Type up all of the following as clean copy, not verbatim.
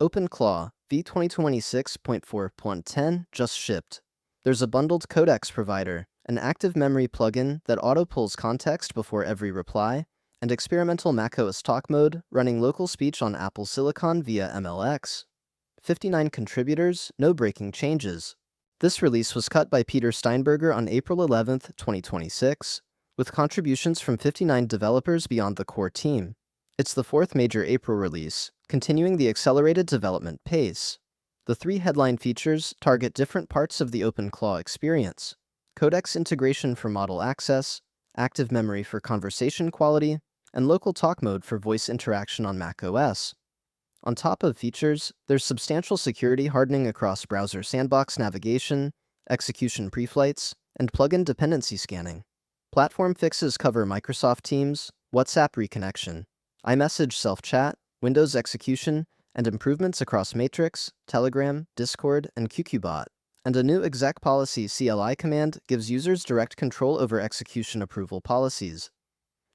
OpenClaw v2026.4.10 just shipped. There's a bundled Codex Provider, an active memory plugin that auto-pulls context before every reply, and experimental macOS talk mode running local speech on Apple Silicon via MLX. 59 contributors, no breaking changes. This release was cut by Peter Steinberger on April 11, 2026, with contributions from 59 developers beyond the core team. It's the fourth major April release, continuing the accelerated development pace. The three headline features target different parts of the OpenClaw experience: Codex integration for model access, active memory for conversation quality, and local talk mode for voice interaction on macOS. On top of features, there's substantial security hardening across browser sandbox navigation, execution preflights, and plugin dependency scanning. Platform fixes cover Microsoft Teams, WhatsApp reconnection, iMessage self-chat, Windows execution, and improvements across Matrix, Telegram, Discord, and QQBot. And a new Exec Policy CLI command gives users direct control over execution approval policies.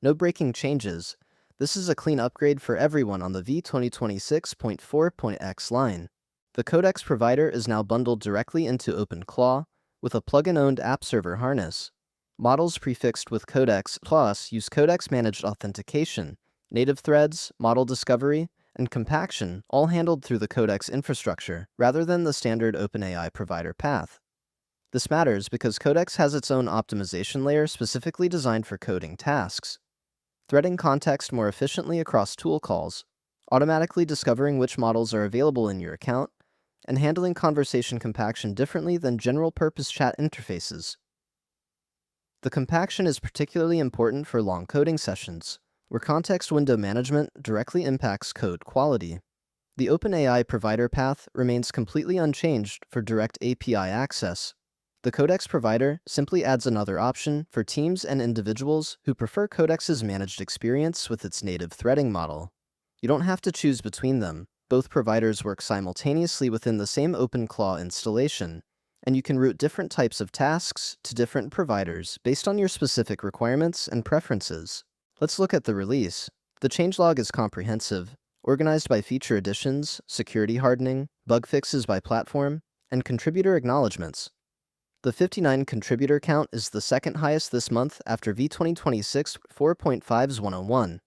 No breaking changes. This is a clean upgrade for everyone on the v2026.4.10 line. The Codex Provider is now bundled directly into OpenClaw with a plugin-owned app server harness. Models prefixed with Codex Plus use Codex-managed authentication, native threads, model discovery, and compaction, all handled through the Codex infrastructure, rather than the standard OpenAI provider path. This matters because Codex has its own optimization layer specifically designed for coding tasks. Threading context more efficiently across tool calls, automatically discovering which models are available in your account, and handling conversation compaction differently than general-purpose chat interfaces. The compaction is particularly important for long coding sessions, where context window management directly impacts code quality. The OpenAI provider path remains completely unchanged for direct API access. The Codex Provider simply adds another option for teams and individuals who prefer Codex's managed experience with its native threading model. You don't have to choose between them. Both providers work simultaneously within the same OpenClaw installation, and you can route different types of tasks to different providers based on your specific requirements and preferences. Let's look at the release. The changelog is comprehensive, organized by feature additions, security hardening, bug fixes by platform, and contributor acknowledgements. The 59 contributor count is the second highest this month after v2026.4.5's 101.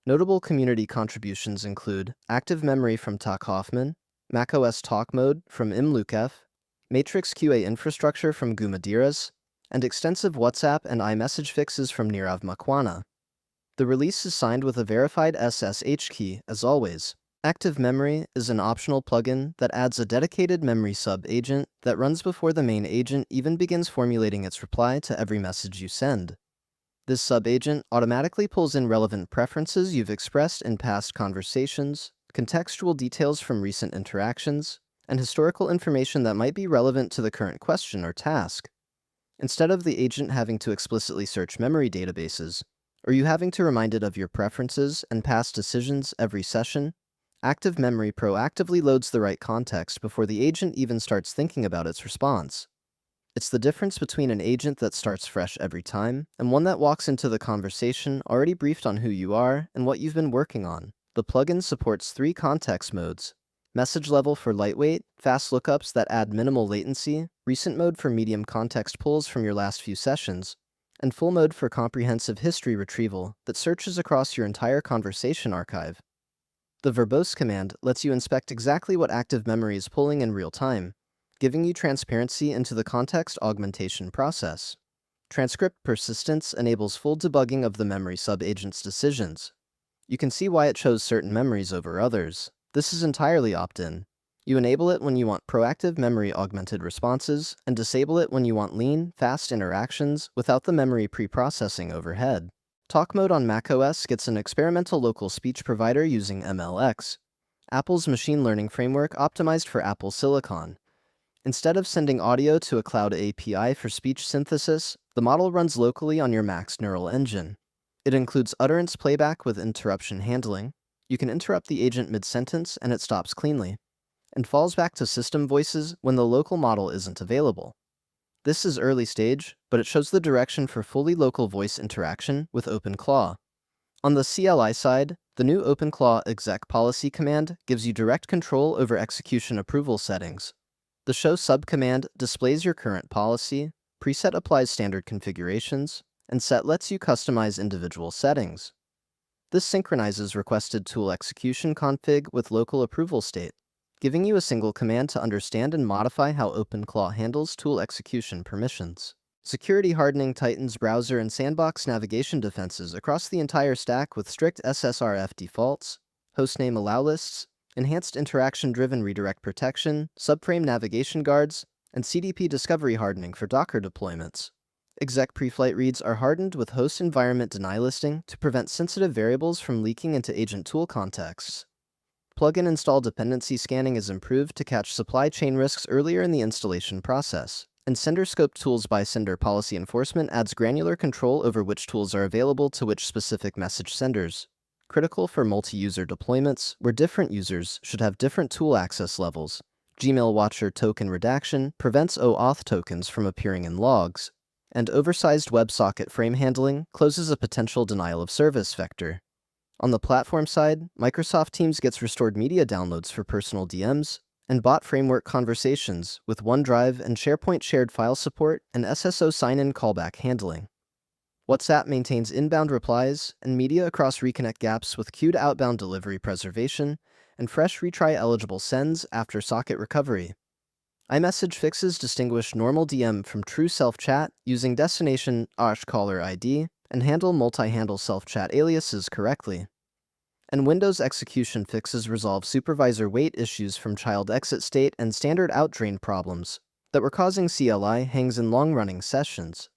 Notable community contributions include active memory from Tak Hoffman, macOS talk mode from Imlukev, Matrix QA infrastructure from Gumadiras, and extensive WhatsApp and iMessage fixes from Nirav Makwana. The release is signed with a verified SSH key, as always. Active Memory is an optional plugin that adds a dedicated memory sub-agent that runs before the main agent even begins formulating its reply to every message you send. This sub-agent automatically pulls in relevant preferences you've expressed in past conversations, contextual details from recent interactions, and historical information that might be relevant to the current question or task. Instead of the agent having to explicitly search memory databases, or you having to remind it of your preferences and past decisions every session, Active Memory proactively loads the right context before the agent even starts thinking about its response. It's the difference between an agent that starts fresh every time and one that walks into the conversation already briefed on who you are and what you've been working on. The plugin supports 3 context modes: message level for lightweight, fast lookups that add minimal latency, recent mode for medium context pulls from your last few sessions, and full mode for comprehensive history retrieval that searches across your entire conversation archive. The verbose command lets you inspect exactly what active memory is pulling in real time, giving you transparency into the context augmentation process. Transcript persistence enables full debugging of the memory sub-agent's decisions. You can see why it chose certain memories over others. This is entirely opt-in. You enable it when you want proactive memory-augmented responses, and disable it when you want lean, fast interactions without the memory pre-processing overhead. Talk mode on macOS gets an experimental local speech provider using MLX, Apple's machine learning framework optimized for Apple Silicon. Instead of sending audio to a cloud API for speech synthesis, the model runs locally on your Mac's neural engine. It includes utterance playback with interruption handling. You can interrupt the agent mid-sentence and it stops cleanly, and falls back to system voices when the local model isn't available. This is early stage, but it shows the direction for fully local voice interaction with OpenClaw. On the CLI side, The new OpenClaw Exec Policy command gives you direct control over execution approval settings. The show subcommand displays your current policy, preset applies standard configurations, and set lets you customize individual settings. This synchronizes requested tool execution config with local approval state, giving you a single command to understand and modify how OpenClaw handles tool execution permissions. Security hardening tightens browser and sandbox navigation defenses across the entire stack with strict SSRF defaults, hostname allow lists, enhanced interaction-driven redirect protection, subframe navigation guards, and CDP discovery hardening for Docker deployments. Exec preflight reads are hardened with host environment deny listing to prevent sensitive variables from leaking into agent tool contexts. Plugin install dependency scanning is improved to catch supply chain risks earlier in the installation process. And sender scope tools by sender policy enforcement adds granular control over which tools are available to which specific message senders. Critical for multi-user deployments, where different users should have different tool access levels. Gmail Watcher token redaction prevents OAuth tokens from appearing in logs. And oversized WebSocket frame handling closes a potential denial of service vector. On the platform side, Microsoft Teams gets restored media downloads for personal DMs, and bot framework conversations with OneDrive and SharePoint shared file support and SSO sign-in callback handling. WhatsApp maintains inbound replies and media across reconnect gaps with queued outbound delivery preservation and fresh retry-eligible sends after socket recovery. iMessage fixes distinguish normal DM from true self-chat using destination caller ID and handle multi-handle self-chat aliases correctly. And Windows execution fixes resolve supervisor wait issues from child exit state and standard out drain problems that were causing CLI hangs in long-running sessions.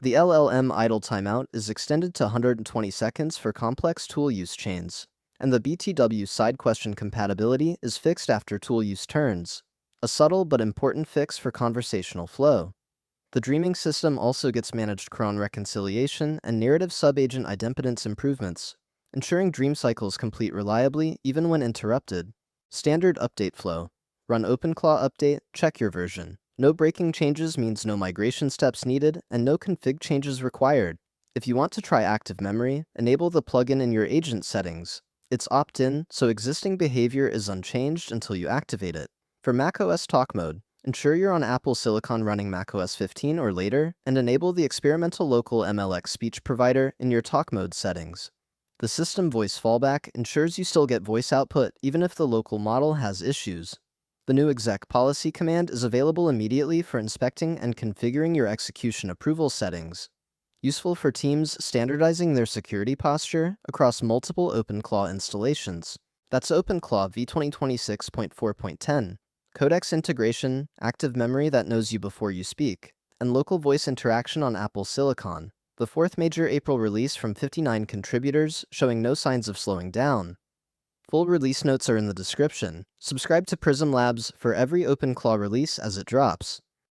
The LLM idle timeout is extended to 120 seconds for complex tool use chains, and the BTW side question compatibility is fixed after tool use turns, a subtle but important fix for conversational flow. The Dreaming system also gets managed cron reconciliation and narrative subagent idempotence improvements, ensuring dream cycles complete reliably even when interrupted. Standard update flow. Run OpenClaw update, check your version. No breaking changes means no migration steps needed and no config changes required. If you want to try active memory, enable the plugin in your agent settings. It's opt-in, so existing behavior is unchanged until you activate it. For macOS talk mode, ensure you're on Apple Silicon running macOS 15 or later, and enable the experimental local MLX speech provider in your talk mode settings. The system voice fallback ensures you still get voice output even if the local model has issues. The new exec policy command is available immediately for inspecting and configuring your execution approval settings. Useful for teams standardizing their security posture across multiple OpenClaw installations. That's OpenClaw v2026.4.10. Codex integration, active memory that knows you before you speak, and local voice interaction on Apple Silicon. The fourth major April release from 59 contributors, showing no signs of slowing down. Full release notes are in the description. Subscribe to Prism Labs for every OpenClaw release as it drops.